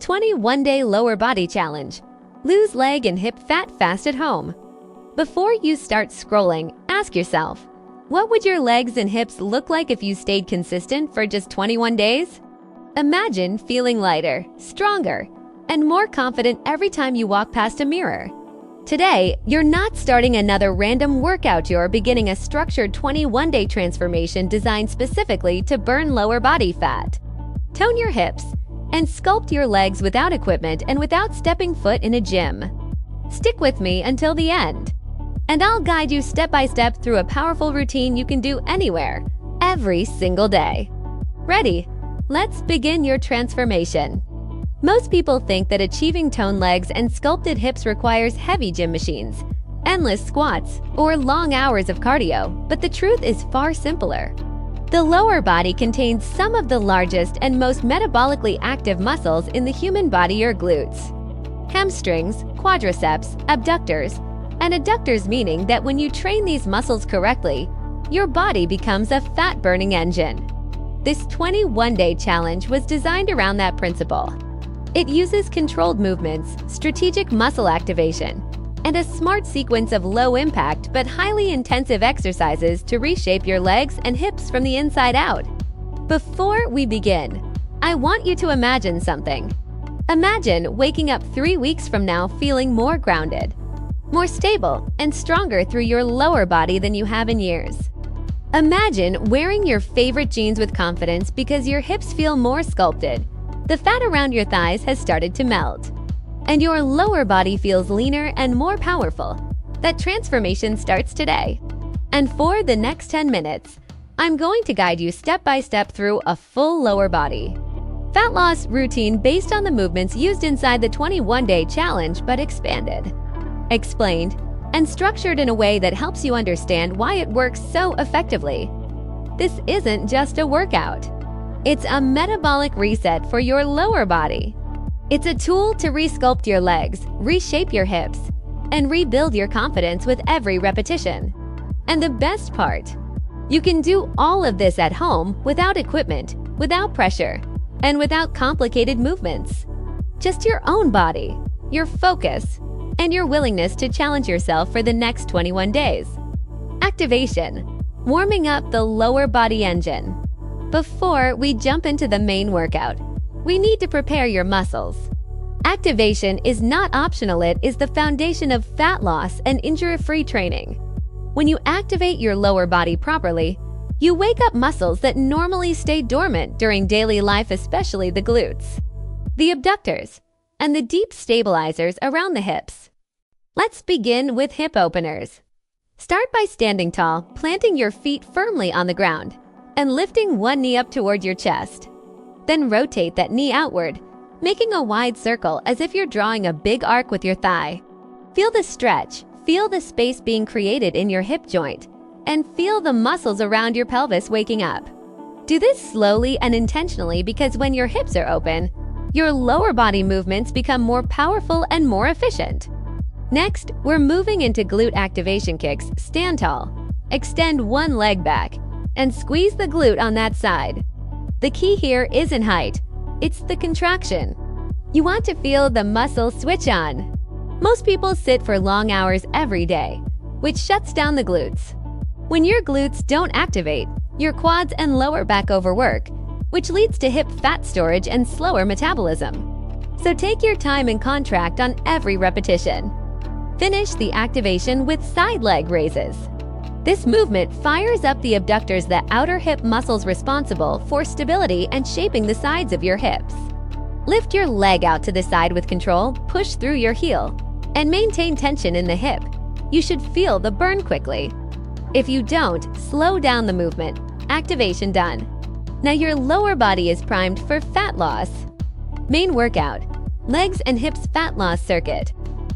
21-day lower body challenge. Lose leg and hip fat fast at home. Before you start scrolling, ask yourself, what would your legs and hips look like if you stayed consistent for just 21 days? Imagine feeling lighter, stronger, and more confident every time you walk past a mirror. Today, you're not starting another random workout, you're beginning a structured 21-day transformation designed specifically to burn lower body fat. Tone your hips and sculpt your legs without equipment and without stepping foot in a gym. Stick with me until the end, and I'll guide you step by step through a powerful routine you can do anywhere, every single day. Ready? Let's begin your transformation. Most people think that achieving toned legs and sculpted hips requires heavy gym machines, endless squats, or long hours of cardio, but the truth is far simpler. The lower body contains some of the largest and most metabolically active muscles in the human body, your glutes. Hamstrings, quadriceps, abductors, and adductors, meaning that when you train these muscles correctly, your body becomes a fat-burning engine. This 21-day challenge was designed around that principle. It uses controlled movements, strategic muscle activation, and a smart sequence of low-impact but highly intensive exercises to reshape your legs and hips from the inside out. Before we begin, I want you to imagine something. Imagine waking up 3 weeks from now feeling more grounded, more stable, and stronger through your lower body than you have in years. Imagine wearing your favorite jeans with confidence because your hips feel more sculpted. The fat around your thighs has started to melt, and your lower body feels leaner and more powerful. That transformation starts today. And for the next 10 minutes, I'm going to guide you step by step through a full lower body fat loss routine based on the movements used inside the 21-day challenge, but expanded, explained, and structured in a way that helps you understand why it works so effectively. This isn't just a workout. It's a metabolic reset for your lower body. It's a tool to resculpt your legs, reshape your hips, and rebuild your confidence with every repetition. And the best part, you can do all of this at home without equipment, without pressure, and without complicated movements. Just your own body, your focus, and your willingness to challenge yourself for the next 21 days. Activation, warming up the lower body engine. Before we jump into the main workout, we need to prepare your muscles. Activation is not optional, it is the foundation of fat loss and injury-free training. When you activate your lower body properly, you wake up muscles that normally stay dormant during daily life, especially the glutes, the abductors, and the deep stabilizers around the hips. Let's begin with hip openers. Start by standing tall, planting your feet firmly on the ground, and lifting one knee up toward your chest. Then rotate that knee outward, making a wide circle as if you're drawing a big arc with your thigh. Feel the stretch, feel the space being created in your hip joint, and feel the muscles around your pelvis waking up. Do this slowly and intentionally because when your hips are open, your lower body movements become more powerful and more efficient. Next, we're moving into glute activation kicks. Stand tall, extend one leg back, and squeeze the glute on that side. The key here isn't height, it's the contraction. You want to feel the muscle switch on. Most people sit for long hours every day, which shuts down the glutes. When your glutes don't activate, your quads and lower back overwork, which leads to hip fat storage and slower metabolism. So take your time and contract on every repetition. Finish the activation with side leg raises. This movement fires up the abductors, the outer hip muscles responsible for stability and shaping the sides of your hips. Lift your leg out to the side with control, push through your heel, and maintain tension in the hip. You should feel the burn quickly. If you don't, slow down the movement. Activation done. Now your lower body is primed for fat loss. Main workout, legs and hips fat loss circuit.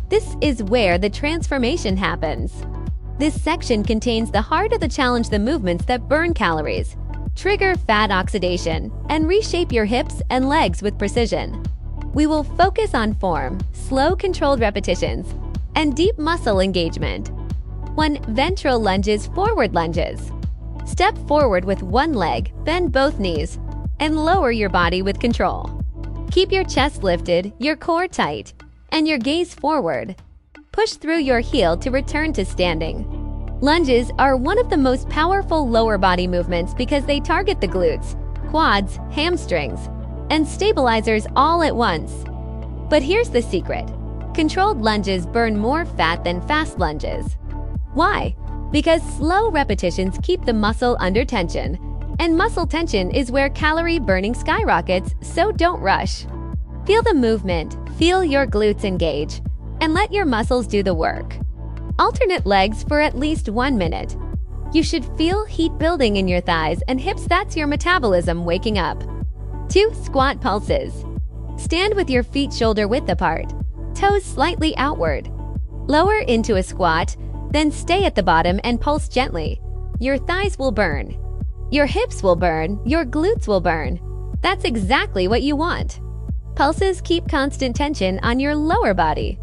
This is where the transformation happens. This section contains the heart of the challenge, the movements that burn calories, trigger fat oxidation, and reshape your hips and legs with precision. We will focus on form, slow controlled repetitions, and deep muscle engagement. 1. Ventral lunges, forward lunges. Step forward with one leg, bend both knees, and lower your body with control. Keep your chest lifted, your core tight, and your gaze forward. Push through your heel to return to standing. Lunges are one of the most powerful lower body movements because they target the glutes, quads, hamstrings, and stabilizers all at once. But here's the secret. Controlled lunges burn more fat than fast lunges. Why? Because slow repetitions keep the muscle under tension, and muscle tension is where calorie burning skyrockets, so don't rush. Feel the movement, feel your glutes engage, and let your muscles do the work. Alternate legs for at least 1 minute. You should feel heat building in your thighs and hips. That's your metabolism waking up. 2 squat pulses. Stand with your feet shoulder width apart, toes slightly outward. Lower into a squat, then stay at the bottom and pulse gently. Your thighs will burn. Your hips will burn, your glutes will burn. That's exactly what you want. Pulses keep constant tension on your lower body,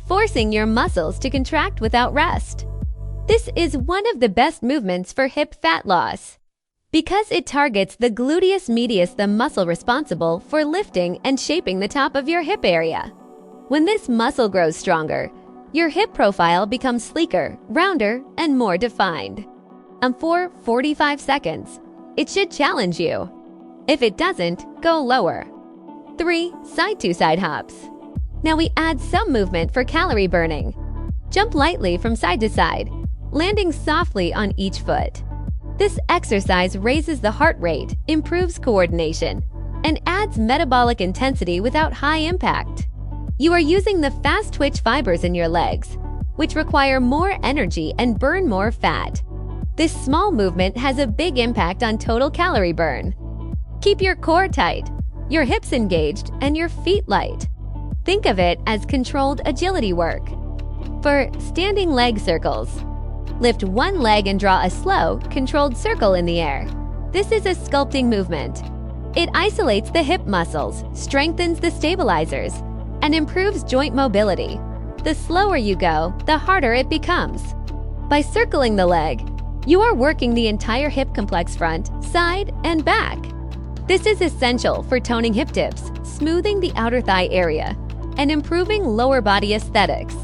forcing your muscles to contract without rest. This is one of the best movements for hip fat loss because it targets the gluteus medius, the muscle responsible for lifting and shaping the top of your hip area. When this muscle grows stronger, your hip profile becomes sleeker, rounder, and more defined. For 45 seconds, it should challenge you. If it doesn't, go lower. 3 side-to-side hops. Now we add some movement for calorie burning. Jump lightly from side to side, landing softly on each foot. This exercise raises the heart rate, improves coordination, and adds metabolic intensity without high impact. You are using the fast twitch fibers in your legs, which require more energy and burn more fat. This small movement has a big impact on total calorie burn. Keep your core tight, your hips engaged, and your feet light. Think of it as controlled agility work. For standing leg circles, lift one leg and draw a slow, controlled circle in the air. This is a sculpting movement. It isolates the hip muscles, strengthens the stabilizers, and improves joint mobility. The slower you go, the harder it becomes. By circling the leg, you are working the entire hip complex front, side, and back. This is essential for toning hip dips, smoothing the outer thigh area, and improving lower body aesthetics.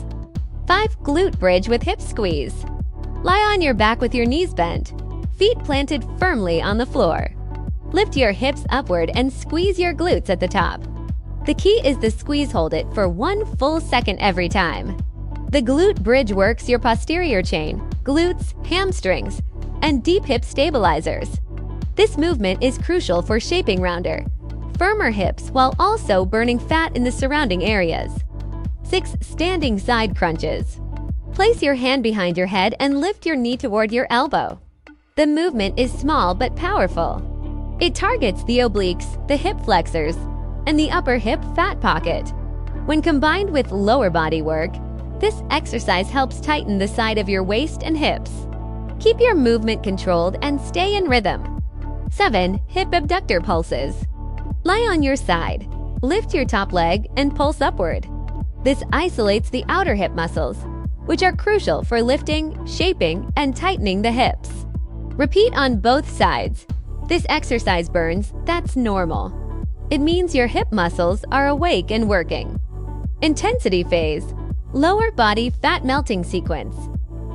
5 glute bridge with hip squeeze. Lie on your back with your knees bent, feet planted firmly on the floor. Lift your hips upward and squeeze your glutes at the top. The key is to squeeze hold it for 1 full second every time. The glute bridge works your posterior chain, glutes, hamstrings, and deep hip stabilizers. This movement is crucial for shaping rounder, firmer hips while also burning fat in the surrounding areas. 6 standing side crunches. Place your hand behind your head and lift your knee toward your elbow. The movement is small but powerful. It targets the obliques, the hip flexors, and the upper hip fat pocket. When combined with lower body work, this exercise helps tighten the side of your waist and hips. Keep your movement controlled and stay in rhythm. 7 hip abductor pulses. Lie on your side, lift your top leg, and pulse upward. This isolates the outer hip muscles, which are crucial for lifting, shaping, and tightening the hips. Repeat on both sides. This exercise burns, that's normal. It means your hip muscles are awake and working. Intensity phase, lower body fat melting sequence.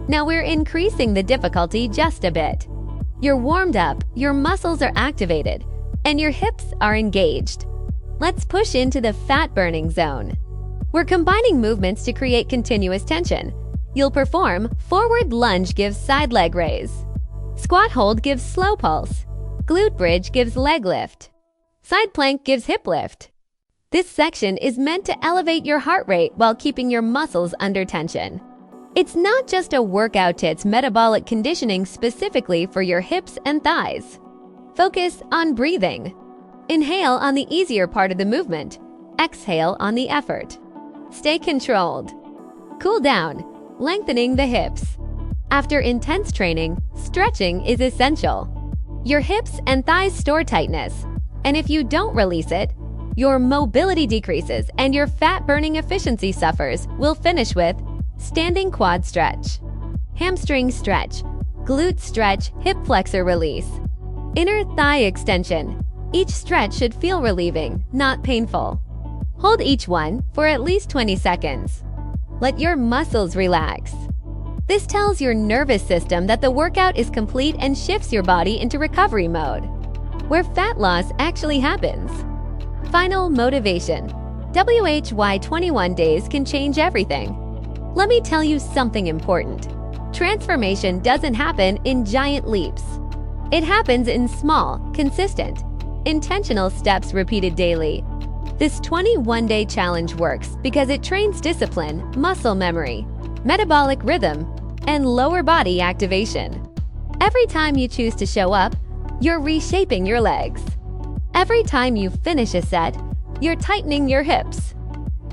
Now we're increasing the difficulty just a bit. You're warmed up, your muscles are activated, and your hips are engaged. Let's push into the fat burning zone. We're combining movements to create continuous tension. You'll perform forward lunge gives side leg raise. Squat hold gives slow pulse. Glute bridge gives leg lift. Side plank gives hip lift. This section is meant to elevate your heart rate while keeping your muscles under tension. It's not just a workout, it's metabolic conditioning specifically for your hips and thighs. Focus on breathing. Inhale on the easier part of the movement. Exhale on the effort. Stay controlled. Cool down, lengthening the hips. After intense training, stretching is essential. Your hips and thighs store tightness, and if you don't release it, your mobility decreases and your fat-burning efficiency suffers. We'll finish with standing quad stretch, hamstring stretch, glute stretch, hip flexor release, inner thigh extension, Each stretch should feel relieving, not painful. Hold each one for at least 20 seconds. Let your muscles relax. This tells your nervous system that the workout is complete and shifts your body into recovery mode, where fat loss actually happens. Final motivation. WHY 21 days can change everything. Let me tell you something important. Transformation doesn't happen in giant leaps. It happens in small, consistent, intentional steps repeated daily. This 21-day challenge works because it trains discipline, muscle memory, metabolic rhythm, and lower body activation. Every time you choose to show up, you're reshaping your legs. Every time you finish a set, you're tightening your hips.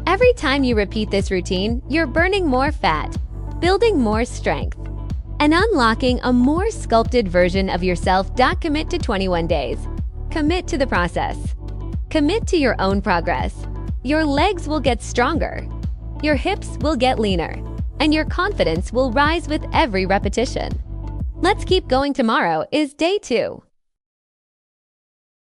Every time you repeat this routine, you're burning more fat, building more strength, and unlocking a more sculpted version of yourself. Commit to 21 days. Commit to the process. Commit to your own progress. Your legs will get stronger, your hips will get leaner, and your confidence will rise with every repetition. Let's keep going. Tomorrow is day 2.